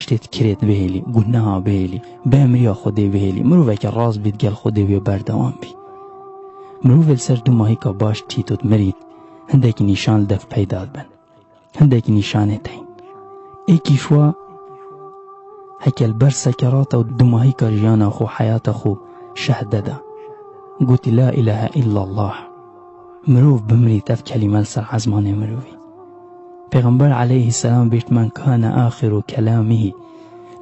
شتت کرد بهلی گناه بهلی بامریا خودی بهلی مروه که راز بید گل خودی و بردوام بی مروه سر دو ماهی که باش تیتود مرید هندک نشان دف پیداد بن هندک نشانه تین ایکی شوا هکل بر سکرات و دو ماهی که جیانا خو حیات خو شهدده قلت لا اله الا الله مروف بمرید اف کلمه سر عزمان مروفی پیغمبر علیه السلام بیشت من کان آخر کلامه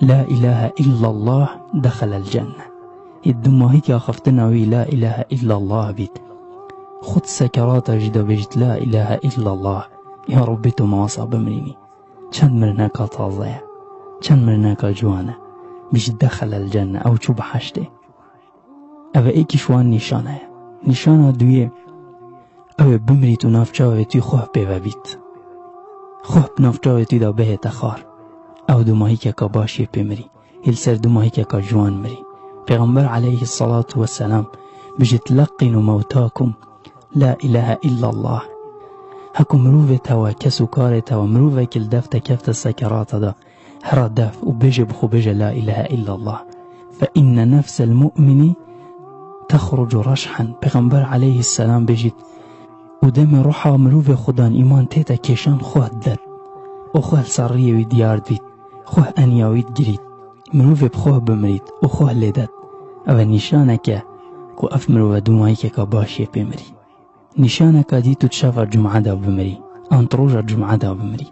لا اله الا الله دخل الجنه دو ماهی که آخفتناوی لا اله الا الله بید خود سکرات جدا بیشت لا اله الا الله یا ربی تو معاصا بمرینی چند مرنکا تازه چند مرنکا جوانه بیشت دخل الجنه او چوب حشته او ایکی شوان نشانه نشانه دویه او بمرید و نافچاوه توی خواه بیوه بید خواه نافچاوه توی دا به تخار او دو ماهی که باشی پیمری هل سر دو ماهی که جوان مری پیغمبر علیه الصلاة والسلام بجت لقنوا موتاكم لا اله الا الله هکو مروفه توا کسو کاره توا مروفه کل دفت کفت سکرات دا هر دف و بجه بخو بجه لا اله الا الله فإن نفس المؤمن تخرج رشحا پیغمبر علیه السلام بجید و دم روحا مروف خودان ایمان تیتا کشان خواه دد و خواه سریه و دیار بید خواه انیاوید گرید مروف بخواه بمرید و خواه لیدد او نشانه که اف مروف دومایی که باشی بمری نشانه که دیتو تشافر جمعه دا بمری انتروج جمعه دا بمری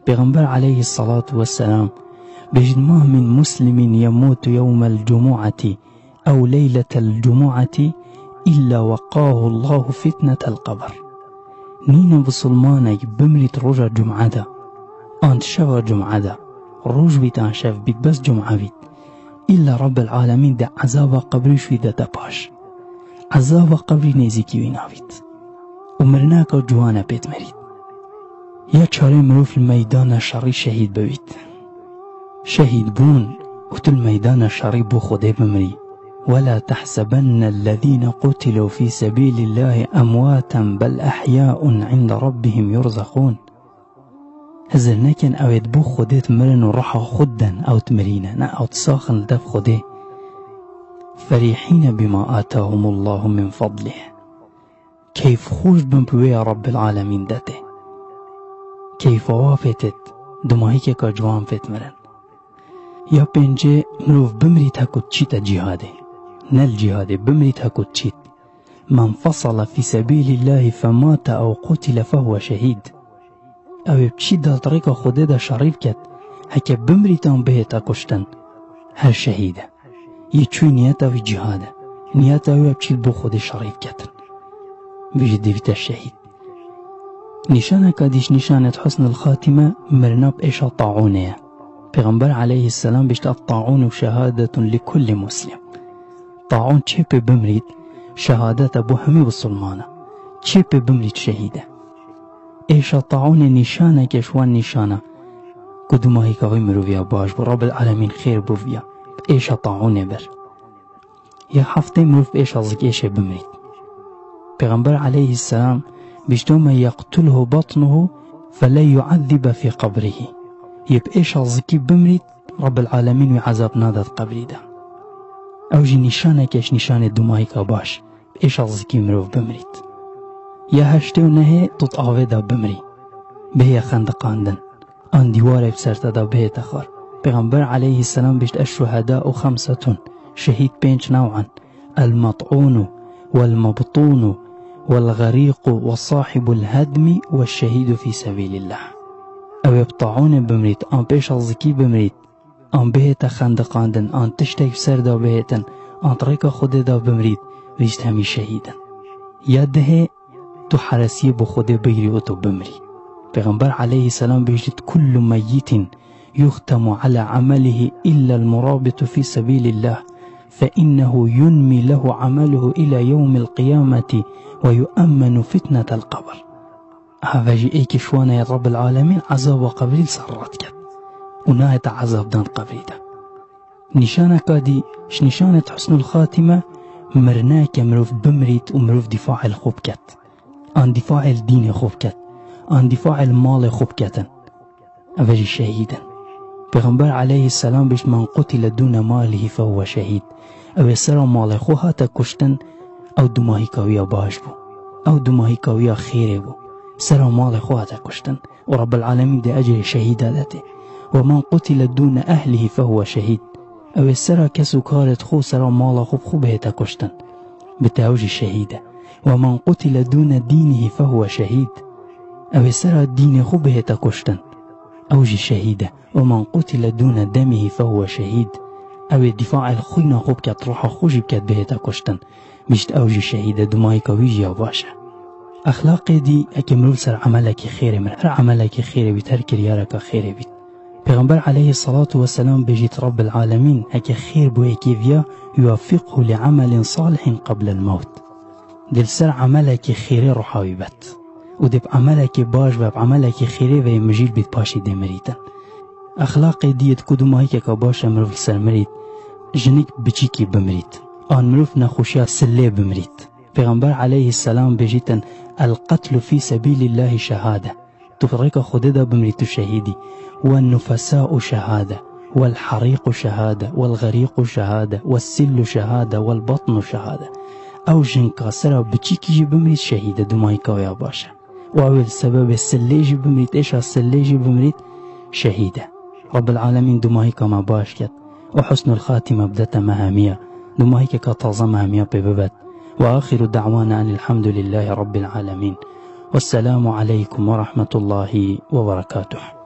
پیغمبر علیه الصلاة والسلام بجد ما من مسلم يموت يوم الجمعة أو ليلة الجمعة إلا وقاه الله فتنة القبر نينا بسلمانك بمرت رجع جمعة دا أنت شفا جمعة دا روج بيت أن شف بيت بس جمعة بيت إلا رب العالمين دا عذاب قبري شوي دا باش عذاب قبري نيزيكي وينا بيت ومرناك جوانا بيت مريد يا چاره مروف الميدان الشري شهيد ببيت شهيد بون وتو الميدان الشري بو خده بمري ولا تحسبن الذين قتلوا في سبيل الله أمواتا بل أحياء عند ربهم يرزقون هزر نكن أو يدبو خديت مرن وراحة خدا أو تمرين أو تساخن لدف خده فرحين بما آتاهم الله من فضله كيف خوش بمبوية رب العالمين دته كيف وافتت دماهيك كجوان فت مرن يا بنجي مروف بمري تاكو تشيتا جهاده نل جهاده بمري تاكو تشيت من فصل في سبيل الله فمات أو قتل فهو شهيد او بچی دل طریق خوده دا شریف کد هکه بمریتان به تا کشتن هر شهیده یه چوی نیت او جهاده نیت او بچی بو خود شریف کدن بيجي ديفيت الشهيد نشانه كاديش نشانة حسن الخاتمة مرناب إيش طاعونه پیغمبر عليه السلام بيشت الطاعون شهادة لكل مسلم طاعون چه بمريد شهادة ابو همي بسلمانه چه بمريد شهيده إيش طاعون نشانه كشوان نشانه قدوما هيك غي مروفيا باش برب العالمين خير بوفيا إيش طاعون بر يا حفتي مروف إيش أزك إيش بمريد پیغمبر عليه السلام بيشتو ما يقتله بطنه فلا يعذب في قبره يب إيش أزكي بمريد رب العالمين وعذاب نادت قبري ده أوجي نشانه كش نشانه دوما هيك باش إيش أزكي مروف بمريد يا هشتو نهي تطعوه دا بمري به خندقاندن آن دیواره بسرته دا به تخار پیغمبر عليه السلام بيشت الشهداء 5 شهيد 5 نوعا المطعون والمبطون والغريق وصاحب الهدم والشهيد في سبيل الله او يبطعون بمريت آن بيش الزكي بمريت آن به خندقاندن آن تشتك بسر دا بهتن آن طريق خود دا بمريت بيشت همي شهيدا يده تو حرسي بخود بيري وتو بمري پیغمبر عليه السلام بيجد كل ميت يختم على عمله إلا المرابط في سبيل الله فإنه ينمي له عمله إلى يوم القيامة ويؤمن فتنة القبر هذا جئيك شوانا يا رب العالمين عذاب قبري سراتك وناهت عذاب دان قبري ده نشانة كادي نشانة حسن الخاتمة مرناك مروف بمريت ومروف دفاع الخوب كت آن دفاع الدين خوب كت آن دفاع المال خوب كتن أفجي شهيدا پیغمبر علیه السلام بیش من قتل دون ماله فهو شهید. او سر مال خو هاتا کشتن او دو ماهی کاویا باش بو، او دو ماهی کاویا خیره بو، سر مال خو هاتا کشتن و رب العالمین ده اجر شهید داته. و من قتل دون اهله فهو شهید. او سر کسو کارت خو سر مال خو بهتا کشتن بتاوج شهیده. و من قتل دون دینه فهو شهید. او سر دین خو بهتا کشتن اوج شهیده. و من قتل دون دمه فهو شهید. او دفاع الخوینا خوب کت روح خوشی بکت بهتا کشتن بیشت اوج شهیده. دماغی کاویج یا باشه. اخلاق دی اکی مروف سر عملکی خیره من هر عملکی خیره بیت هر کریارکا خیره بیت. پیغمبر علیه الصلاة والسلام بجیت رب العالمین اکی خیر بو اکی ویا یوافقه لعمل صالح قبل الموت. دل سر عملکی خیره روحاوی بت و دب عملکی باش و عملکی خیره و مجید بیت پاشی دمریتن. اخلاق دیت کدومایی که باشه مروف سر مرید جنک بچی کی بمرید آن مروف نخوشیا سله بمرید. پیغمبر علیه السلام بجیتن القتل فی سبیل الله شهاده. تفرق خود دا بمرید تو شهیدی. والنفساء شهاده والحريق شهاده والغريق شهاده والسل شهاده والبطن شهاده. او جنکا سرا بچی کی بمرید شهیده دماغی کاویا باشه. و اول سبب سله جی بمرید ایشا سله جی بمرید شهیده. رب العالمین دماغی کا ما باش کد و حسن الخاتمه بدت مهاميه دماغی که تازه مهاميه بببت. وآخر دعوانا أن الحمد لله رب العالمين والسلام عليكم ورحمة الله وبركاته.